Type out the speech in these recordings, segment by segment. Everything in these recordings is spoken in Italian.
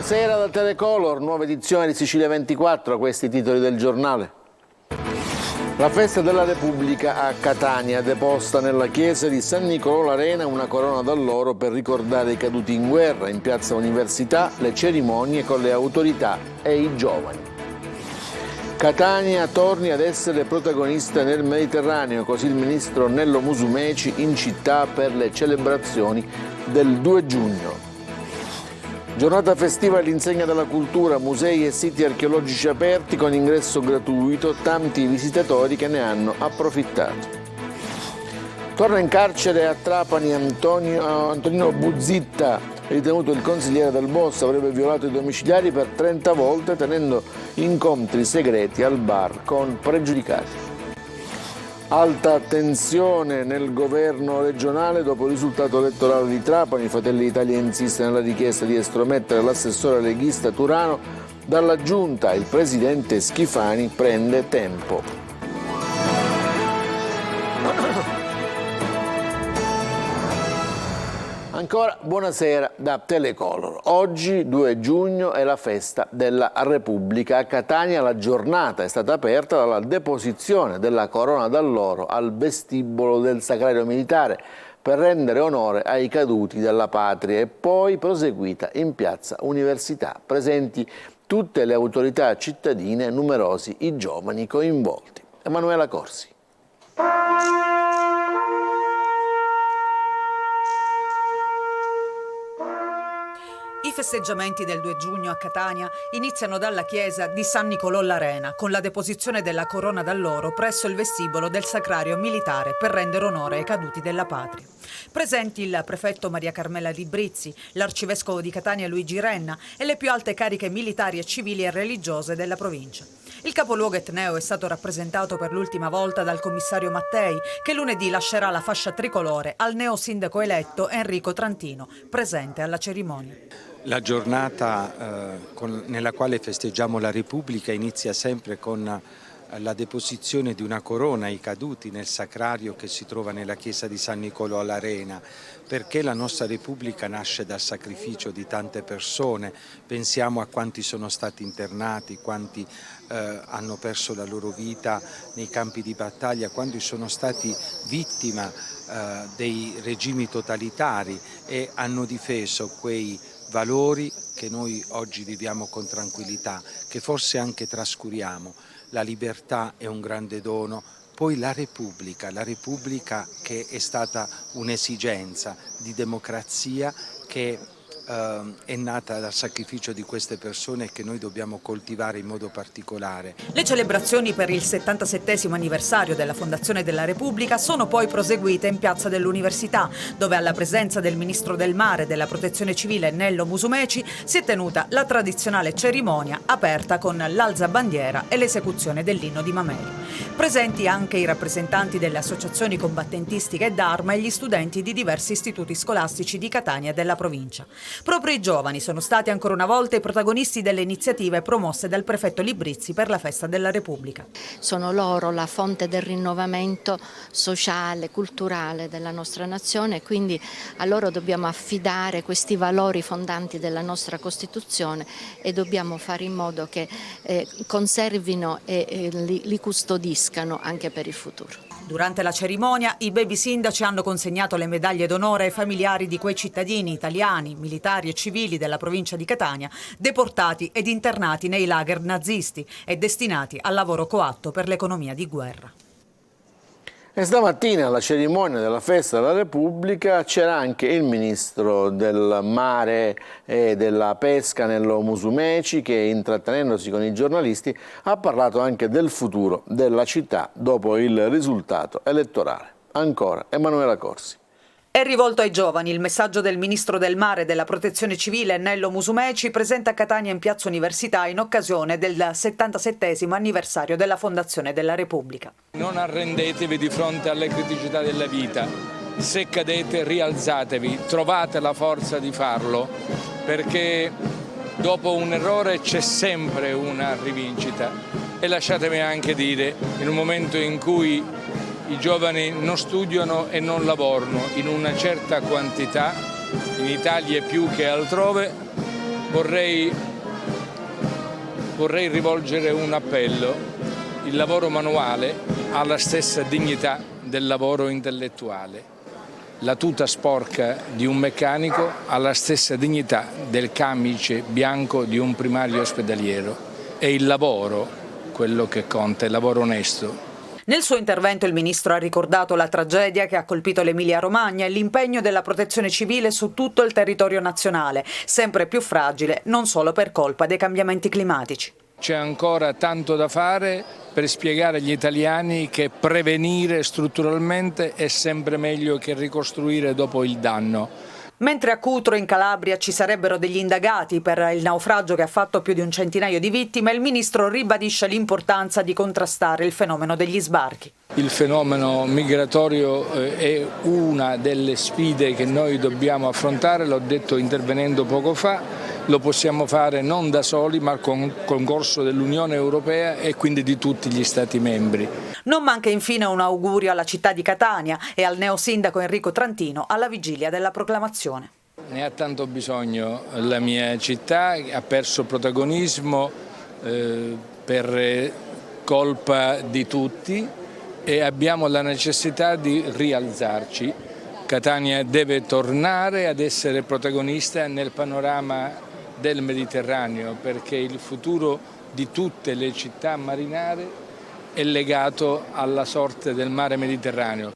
Buonasera da Telecolor, nuova edizione di Sicilia 24, questi i titoli del giornale. La festa della Repubblica a Catania, deposta nella chiesa di San Nicolò l'Arena una corona d'alloro per ricordare i caduti in guerra. In piazza Università le cerimonie con le autorità e i giovani. Catania torni ad essere protagonista nel Mediterraneo, così il ministro Nello Musumeci in città per le celebrazioni del 2 giugno. Giornata festiva all'insegna della cultura, musei e siti archeologici aperti con ingresso gratuito, tanti visitatori che ne hanno approfittato. Torna in carcere a Trapani Antonino Buzzitta, ritenuto il consigliere del boss, avrebbe violato i domiciliari per 30 volte tenendo incontri segreti al bar con pregiudicati. Alta tensione nel governo regionale dopo il risultato elettorale di Trapani. Fratelli d'Italia insiste nella richiesta di estromettere l'assessore leghista Turano dalla giunta. Il presidente Schifani prende tempo. Ancora buonasera da Telecolor. Oggi 2 giugno è la festa della Repubblica. A Catania la giornata è stata aperta dalla deposizione della corona d'alloro al vestibolo del Sacrario Militare per rendere onore ai caduti della patria e poi proseguita in piazza Università. Presenti tutte le autorità cittadine e numerosi i giovani coinvolti. Emanuela Corsi. I festeggiamenti del 2 giugno a Catania iniziano dalla chiesa di San Nicolò l'Arena con la deposizione della corona d'alloro presso il vestibolo del Sacrario Militare per rendere onore ai caduti della patria. Presenti il prefetto Maria Carmela Librizzi, l'arcivescovo di Catania Luigi Renna e le più alte cariche militari e civili e religiose della provincia. Il capoluogo etneo è stato rappresentato per l'ultima volta dal commissario Mattei, che lunedì lascerà la fascia tricolore al neo sindaco eletto Enrico Trantino, presente alla cerimonia. La giornata nella quale festeggiamo la Repubblica inizia sempre con la deposizione di una corona ai caduti nel sacrario che si trova nella chiesa di San Nicolò all'Arena, perché la nostra Repubblica nasce dal sacrificio di tante persone. Pensiamo a quanti sono stati internati, quanti hanno perso la loro vita nei campi di battaglia, quanti sono stati vittima dei regimi totalitari e hanno difeso quei valori che noi oggi viviamo con tranquillità, che forse anche trascuriamo. La libertà è un grande dono, poi la Repubblica che è stata un'esigenza di democrazia che è nata dal sacrificio di queste persone che noi dobbiamo coltivare in modo particolare. Le celebrazioni per il 77° anniversario della fondazione della Repubblica sono poi proseguite in piazza dell'Università, dove alla presenza del ministro del Mare e della Protezione Civile Nello Musumeci si è tenuta la tradizionale cerimonia aperta con l'alzabandiera e l'esecuzione dell'inno di Mameli. Presenti anche i rappresentanti delle associazioni combattentistiche e d'arma e gli studenti di diversi istituti scolastici di Catania e della provincia. Proprio i giovani sono stati ancora una volta i protagonisti delle iniziative promosse dal prefetto Librizzi per la festa della Repubblica. Sono loro la fonte del rinnovamento sociale, culturale della nostra nazione, quindi a loro dobbiamo affidare questi valori fondanti della nostra Costituzione e dobbiamo fare in modo che conservino e li custodiscano anche per il futuro. Durante la cerimonia i baby sindaci hanno consegnato le medaglie d'onore ai familiari di quei cittadini italiani, militari e civili della provincia di Catania, deportati ed internati nei lager nazisti e destinati al lavoro coatto per l'economia di guerra. E stamattina alla cerimonia della festa della Repubblica c'era anche il ministro del Mare e della Pesca Nello Musumeci che, intrattenendosi con i giornalisti, ha parlato anche del futuro della città dopo il risultato elettorale. Ancora Emanuela Corsi. È rivolto ai giovani il messaggio del ministro del Mare e della Protezione Civile Nello Musumeci, presente a Catania in piazza Università in occasione del 77° anniversario della fondazione della Repubblica. Non arrendetevi di fronte alle criticità della vita. Se cadete, rialzatevi, trovate la forza di farlo, perché dopo un errore c'è sempre una rivincita. E lasciatemi anche dire, in un momento in cui i giovani non studiano e non lavorano in una certa quantità, in Italia più che altrove, vorrei rivolgere un appello. Il lavoro manuale ha la stessa dignità del lavoro intellettuale. La tuta sporca di un meccanico ha la stessa dignità del camice bianco di un primario ospedaliero. È il lavoro quello che conta, il lavoro onesto. Nel suo intervento il ministro ha ricordato la tragedia che ha colpito l'Emilia-Romagna e l'impegno della protezione civile su tutto il territorio nazionale, sempre più fragile, non solo per colpa dei cambiamenti climatici. C'è ancora tanto da fare per spiegare agli italiani che prevenire strutturalmente è sempre meglio che ricostruire dopo il danno. Mentre a Cutro, in Calabria, ci sarebbero degli indagati per il naufragio che ha fatto più di un centinaio di vittime, il ministro ribadisce l'importanza di contrastare il fenomeno degli sbarchi. Il fenomeno migratorio è una delle sfide che noi dobbiamo affrontare, l'ho detto intervenendo poco fa, lo possiamo fare non da soli ma con il concorso dell'Unione Europea e quindi di tutti gli Stati membri. Non manca infine un augurio alla città di Catania e al neosindaco Enrico Trantino alla vigilia della proclamazione. Ne ha tanto bisogno la mia città, ha perso protagonismo per colpa di tutti e abbiamo la necessità di rialzarci. Catania deve tornare ad essere protagonista nel panorama del Mediterraneo perché il futuro di tutte le città marinare è legato alla sorte del mare Mediterraneo.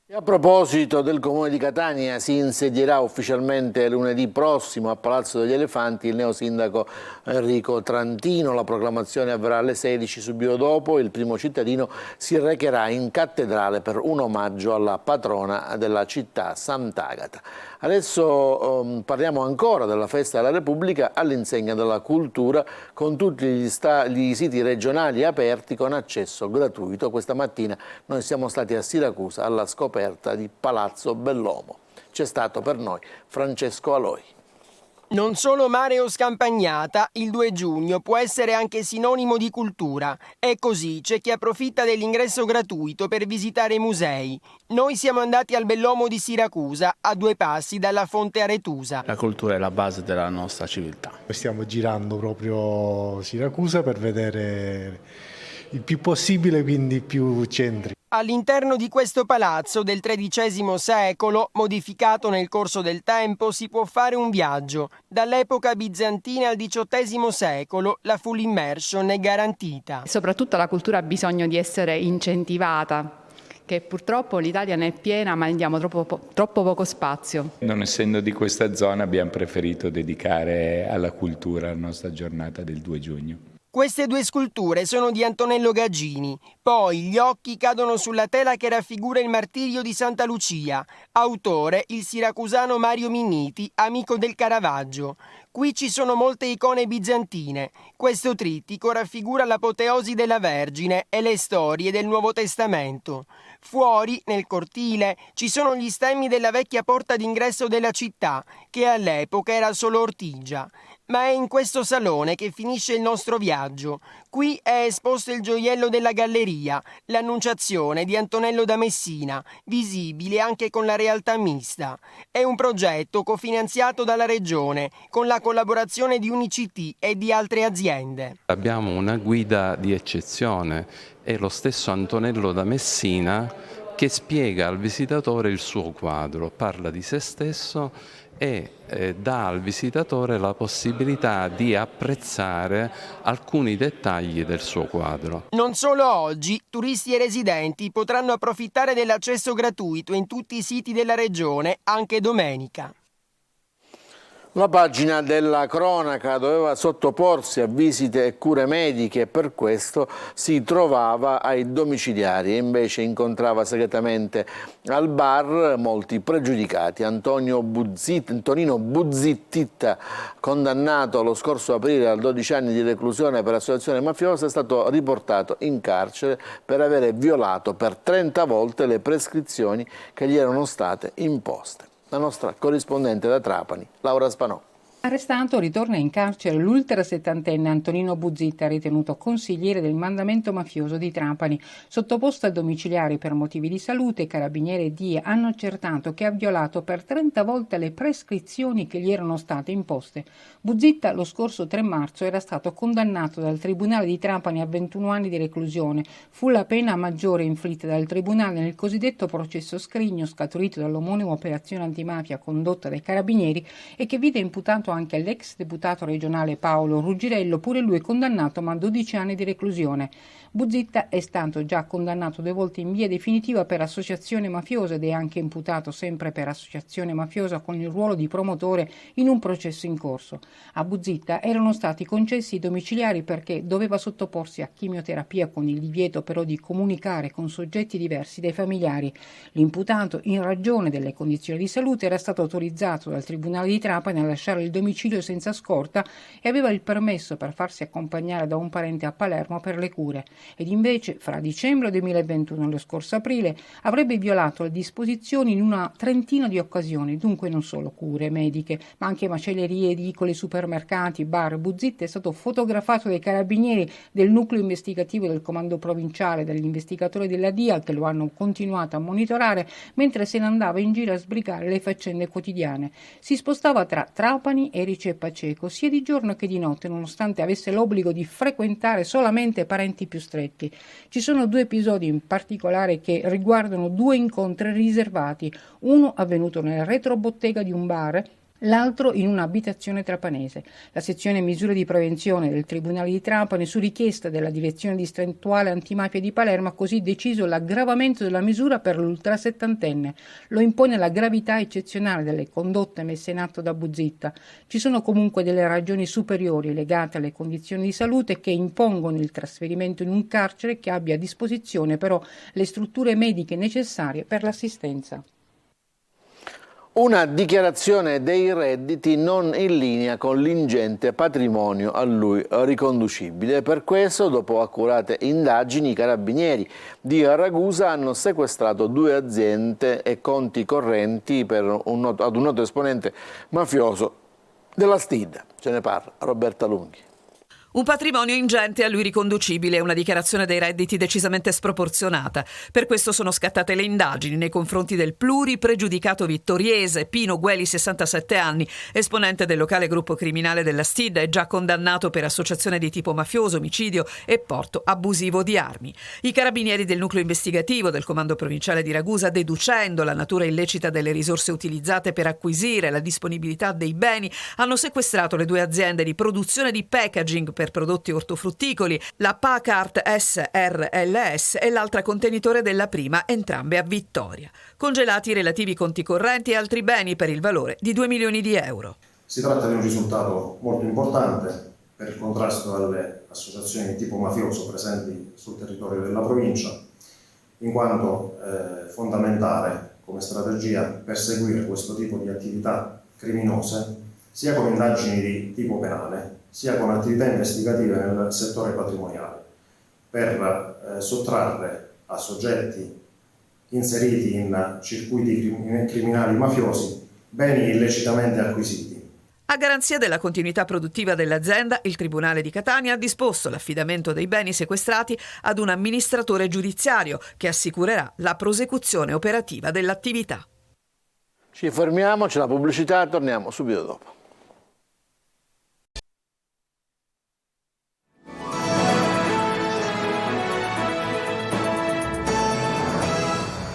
E a proposito del Comune di Catania, si insedierà ufficialmente lunedì prossimo a Palazzo degli Elefanti il neosindaco Enrico Trantino. La proclamazione avverrà alle 16, subito dopo il primo cittadino si recherà in cattedrale per un omaggio alla patrona della città, Sant'Agata. Adesso parliamo ancora della Festa della Repubblica all'insegna della cultura con tutti gli siti regionali aperti con accesso gratuito. Questa mattina noi siamo stati a Siracusa alla scoperta di Palazzo Bellomo. C'è stato per noi Francesco Aloi. Non solo mare o scampagnata, il 2 giugno può essere anche sinonimo di cultura. E così c'è chi approfitta dell'ingresso gratuito per visitare i musei. Noi siamo andati al Bellomo di Siracusa, a 2 passi dalla Fonte Aretusa. La cultura è la base della nostra civiltà. Stiamo girando proprio Siracusa per vedere il più possibile, quindi più centri. All'interno di questo palazzo del XIII secolo, modificato nel corso del tempo, si può fare un viaggio. Dall'epoca bizantina al XVIII secolo la full immersion è garantita. Soprattutto la cultura ha bisogno di essere incentivata, che purtroppo l'Italia ne è piena ma diamo troppo poco spazio. Non essendo di questa zona abbiamo preferito dedicare alla cultura la nostra giornata del 2 giugno. Queste 2 sculture sono di Antonello Gaggini. Poi gli occhi cadono sulla tela che raffigura il martirio di Santa Lucia. Autore il siracusano Mario Minniti, amico del Caravaggio. Qui ci sono molte icone bizantine. Questo trittico raffigura l'apoteosi della Vergine e le storie del Nuovo Testamento. Fuori, nel cortile, ci sono gli stemmi della vecchia porta d'ingresso della città, che all'epoca era solo ortigia. Ma è in questo salone che finisce il nostro viaggio. Qui è esposto il gioiello della galleria, l'Annunciazione di Antonello da Messina, visibile anche con la realtà mista. È un progetto cofinanziato dalla Regione, con la collaborazione di Unicit e di altre aziende. Abbiamo una guida di eccezione, è lo stesso Antonello da Messina che spiega al visitatore il suo quadro, parla di se stesso e dà al visitatore la possibilità di apprezzare alcuni dettagli del suo quadro. Non solo oggi, turisti e residenti potranno approfittare dell'accesso gratuito in tutti i siti della regione, anche domenica. La pagina della cronaca doveva sottoporsi a visite e cure mediche e per questo si trovava ai domiciliari e invece incontrava segretamente al bar molti pregiudicati. Antonino Buzzittitta, condannato lo scorso aprile a 12 anni di reclusione per associazione mafiosa, è stato riportato in carcere per avere violato per 30 volte le prescrizioni che gli erano state imposte. La nostra corrispondente da Trapani, Laura Spanò. Arrestato ritorna in carcere l'ultra settantenne Antonino Buzitta, ritenuto consigliere del mandamento mafioso di Trapani. Sottoposto a domiciliari per motivi di salute, Carabinieri e DIA hanno accertato che ha violato per 30 volte le prescrizioni che gli erano state imposte. Buzitta lo scorso 3 marzo era stato condannato dal Tribunale di Trapani a 21 anni di reclusione. Fu la pena maggiore inflitta dal Tribunale nel cosiddetto processo Scrigno, scaturito dall'omonima operazione antimafia condotta dai Carabinieri e che vide imputato anche l'ex deputato regionale Paolo Ruggirello, pure lui condannato ma a 12 anni di reclusione. Buzitta è stato già condannato 2 volte in via definitiva per associazione mafiosa ed è anche imputato sempre per associazione mafiosa con il ruolo di promotore in un processo in corso. A Buzitta erano stati concessi i domiciliari perché doveva sottoporsi a chimioterapia con il divieto però di comunicare con soggetti diversi dai familiari. L'imputato, in ragione delle condizioni di salute, era stato autorizzato dal Tribunale di Trapani a lasciare il domicilio senza scorta e aveva il permesso per farsi accompagnare da un parente a Palermo per le cure. Ed invece, fra dicembre 2021 e lo scorso aprile, avrebbe violato le disposizioni in una trentina di occasioni, dunque non solo cure mediche, ma anche macellerie, edicole, supermercati, bar. Buzitta è stato fotografato dai carabinieri del nucleo investigativo del comando provinciale, dagli investigatori della DIA che lo hanno continuato a monitorare mentre se ne andava in giro a sbrigare le faccende quotidiane. Si spostava tra Trapani e Erice e Paceco, sia di giorno che di notte, nonostante avesse l'obbligo di frequentare solamente parenti più stretti. Ci sono 2 episodi in particolare che riguardano 2 incontri riservati, uno avvenuto nel retrobottega di un bar, l'altro in un'abitazione trapanese. La sezione misure di prevenzione del Tribunale di Trapani, su richiesta della Direzione Distrettuale Antimafia di Palermo, ha così deciso l'aggravamento della misura per l'ultrasettantenne. Lo impone la gravità eccezionale delle condotte messe in atto da Buzitta. Ci sono comunque delle ragioni superiori legate alle condizioni di salute che impongono il trasferimento in un carcere che abbia a disposizione però le strutture mediche necessarie per l'assistenza. Una dichiarazione dei redditi non in linea con l'ingente patrimonio a lui riconducibile. Per questo, dopo accurate indagini, i carabinieri di Ragusa hanno sequestrato 2 aziende e conti correnti ad un noto esponente mafioso della STID. Ce ne parla Roberta Lunghi. Un patrimonio ingente a lui riconducibile e una dichiarazione dei redditi decisamente sproporzionata. Per questo sono scattate le indagini nei confronti del pluripregiudicato vittoriese Pino Gueli, 67 anni, esponente del locale gruppo criminale della STID, è già condannato per associazione di tipo mafioso, omicidio e porto abusivo di armi. I carabinieri del nucleo investigativo del comando provinciale di Ragusa, deducendo la natura illecita delle risorse utilizzate per acquisire la disponibilità dei beni, hanno sequestrato le 2 aziende di produzione di packaging per prodotti ortofrutticoli, la Pacart SRLS e l'altra contenitore della prima, entrambe a Vittoria. Congelati i relativi conti correnti e altri beni per il valore di 2 milioni di euro. Si tratta di un risultato molto importante per il contrasto alle associazioni di tipo mafioso presenti sul territorio della provincia, in quanto è fondamentale come strategia perseguire questo tipo di attività criminose sia con indagini di tipo penale, sia con attività investigative nel settore patrimoniale, per sottrarre a soggetti inseriti in circuiti criminali mafiosi beni illecitamente acquisiti. A garanzia della continuità produttiva dell'azienda, il Tribunale di Catania ha disposto l'affidamento dei beni sequestrati ad un amministratore giudiziario che assicurerà la prosecuzione operativa dell'attività. Ci fermiamo, c'è la pubblicità, torniamo subito dopo.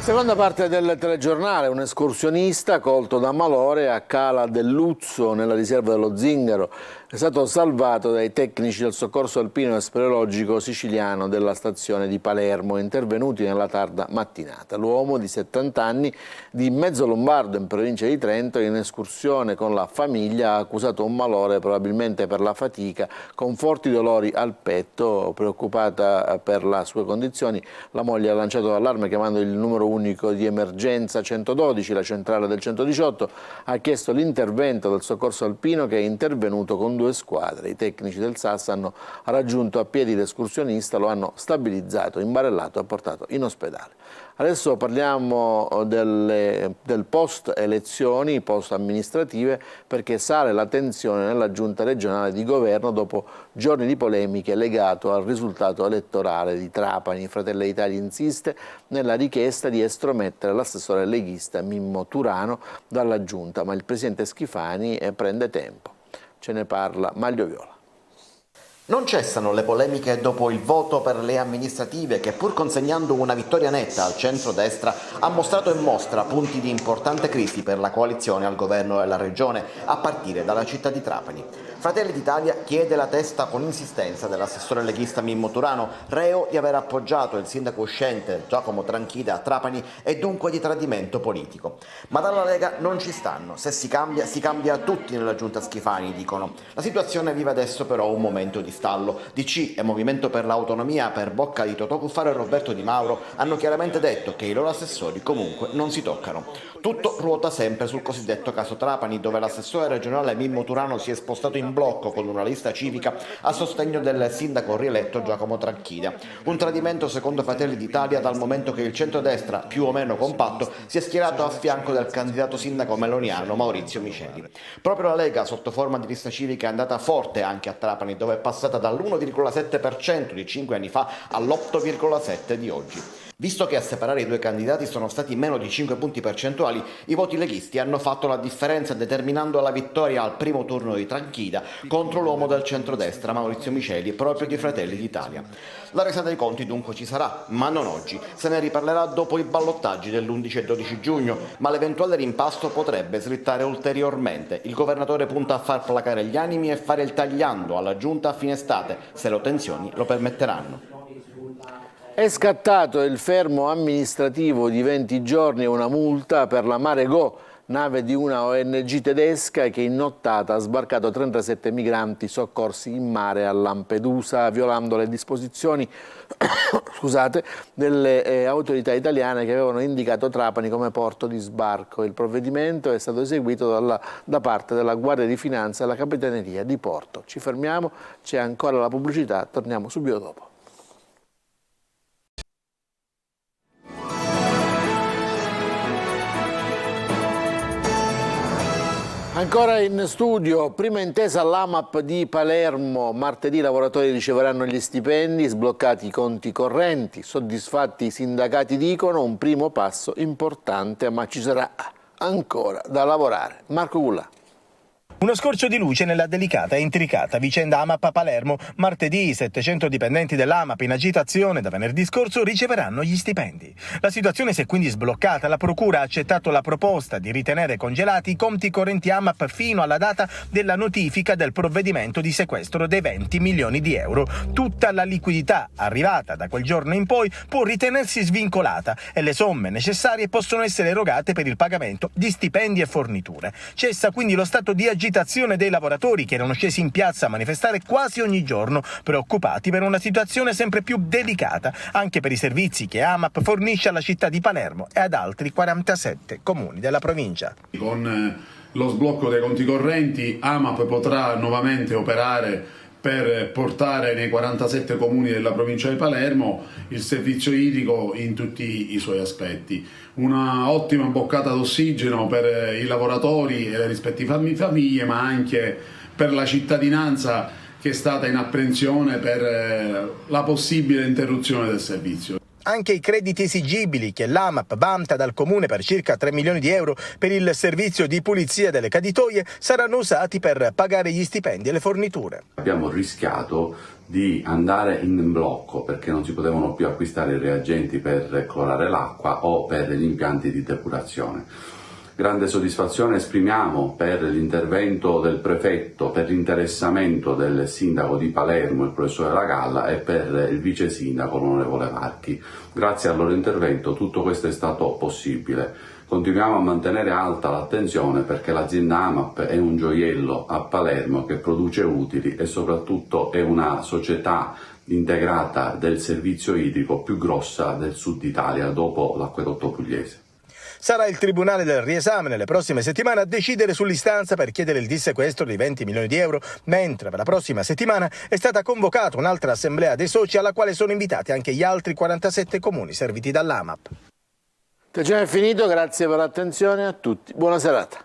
Seconda parte del telegiornale, un escursionista colto da malore a Cala del Luzzo, nella riserva dello Zingaro, è stato salvato dai tecnici del soccorso alpino e speleologico siciliano della stazione di Palermo, intervenuti nella tarda mattinata. L'uomo di 70 anni, di Mezzolombardo in provincia di Trento, in escursione con la famiglia, ha accusato un malore probabilmente per la fatica, con forti dolori al petto. Preoccupata per le sue condizioni, la moglie ha lanciato l'allarme chiamando il numero unico di emergenza 112, la centrale del 118, ha chiesto l'intervento del soccorso alpino che è intervenuto con 2 squadre. I tecnici del SAS hanno raggiunto a piedi l'escursionista, lo hanno stabilizzato, imbarellato e portato in ospedale. Adesso parliamo del post elezioni, post amministrative, perché sale la tensione nella giunta regionale di governo dopo giorni di polemiche legato al risultato elettorale di Trapani. Fratelli d'Italia insiste nella richiesta di estromettere l'assessore leghista Mimmo Turano dalla giunta, ma il presidente Schifani prende tempo. Ce ne parla Maglio Viola. Non cessano le polemiche dopo il voto per le amministrative che, pur consegnando una vittoria netta al centro-destra, ha mostrato e mostra punti di importante crisi per la coalizione al governo della regione, a partire dalla città di Trapani. Fratelli d'Italia chiede la testa con insistenza dell'assessore leghista Mimmo Turano, reo di aver appoggiato il sindaco uscente Giacomo Tranchida a Trapani e dunque di tradimento politico. Ma dalla Lega non ci stanno. Se si cambia tutti nella giunta Schifani, dicono. La situazione vive adesso però un momento di stallo. DC e Movimento per l'Autonomia, per bocca di Totò Cuffaro e Roberto Di Mauro, hanno chiaramente detto che i loro assessori comunque non si toccano. Tutto ruota sempre sul cosiddetto caso Trapani, dove l'assessore regionale Mimmo Turano si è spostato in blocco con una lista civica a sostegno del sindaco rieletto Giacomo Tranchida. Un tradimento secondo Fratelli d'Italia, dal momento che il centrodestra, più o meno compatto, si è schierato a fianco del candidato sindaco meloniano Maurizio Miceli. Proprio la Lega, sotto forma di lista civica, è andata forte anche a Trapani, dove è passata dall'1,7% di 5 anni fa all'8,7% di oggi. Visto che a separare i due candidati sono stati meno di 5 punti percentuali, i voti leghisti hanno fatto la differenza, determinando la vittoria al primo turno di Tranchida contro l'uomo del centrodestra Maurizio Miceli, proprio di Fratelli d'Italia. La resa dei conti dunque ci sarà, ma non oggi. Se ne riparlerà dopo i ballottaggi dell'11 e 12 giugno, ma l'eventuale rimpasto potrebbe slittare ulteriormente. Il governatore punta a far placare gli animi e fare il tagliando alla giunta a fine estate, se le tensioni lo permetteranno. È scattato il fermo amministrativo di 20 giorni e una multa per la Mare Go, nave di una ONG tedesca che in nottata ha sbarcato 37 migranti soccorsi in mare a Lampedusa, violando le disposizioni delle autorità italiane che avevano indicato Trapani come porto di sbarco. Il provvedimento è stato eseguito da parte della Guardia di Finanza e della Capitaneria di Porto. Ci fermiamo, c'è ancora la pubblicità, torniamo subito dopo. Ancora in studio, prima intesa all'AMAP di Palermo, martedì i lavoratori riceveranno gli stipendi, sbloccati i conti correnti, soddisfatti i sindacati dicono, un primo passo importante, ma ci sarà ancora da lavorare. Marco Gullà. Uno scorcio di luce nella delicata e intricata vicenda AMAP a Palermo. Martedì i 700 dipendenti dell'AMAP in agitazione da venerdì scorso riceveranno gli stipendi. La situazione si è quindi sbloccata. La Procura ha accettato la proposta di ritenere congelati i conti correnti AMAP fino alla data della notifica del provvedimento di sequestro dei 20 milioni di euro. Tutta la liquidità arrivata da quel giorno in poi può ritenersi svincolata e le somme necessarie possono essere erogate per il pagamento di stipendi e forniture. Cessa quindi lo stato di agitazione dei lavoratori che erano scesi in piazza a manifestare quasi ogni giorno, preoccupati per una situazione sempre più delicata anche per i servizi che AMAP fornisce alla città di Palermo e ad altri 47 comuni della provincia. Con lo sblocco dei conti correnti AMAP potrà nuovamente operare per portare nei 47 comuni della provincia di Palermo il servizio idrico in tutti i suoi aspetti. Una ottima boccata d'ossigeno per i lavoratori e le rispettive famiglie, ma anche per la cittadinanza che è stata in apprensione per la possibile interruzione del servizio. Anche i crediti esigibili che l'AMAP vanta dal comune per circa 3 milioni di euro per il servizio di pulizia delle caditoie saranno usati per pagare gli stipendi e le forniture. Abbiamo rischiato di andare in blocco perché non si potevano più acquistare i reagenti per clorare l'acqua o per gli impianti di depurazione. Grande soddisfazione esprimiamo per l'intervento del prefetto, per l'interessamento del sindaco di Palermo, il professore Lagalla, e per il vice sindaco, l'onorevole Varchi. Grazie al loro intervento tutto questo è stato possibile. Continuiamo a mantenere alta l'attenzione perché l'azienda AMAP è un gioiello a Palermo che produce utili e soprattutto è una società integrata del servizio idrico più grossa del sud Italia dopo l'acquedotto pugliese. Sarà il Tribunale del Riesame nelle prossime settimane a decidere sull'istanza per chiedere il dissequestro di 20 milioni di euro, mentre per la prossima settimana è stata convocata un'altra assemblea dei soci alla quale sono invitati anche gli altri 47 comuni serviti dall'AMAP. è finito, grazie per l'attenzione a tutti, buona serata.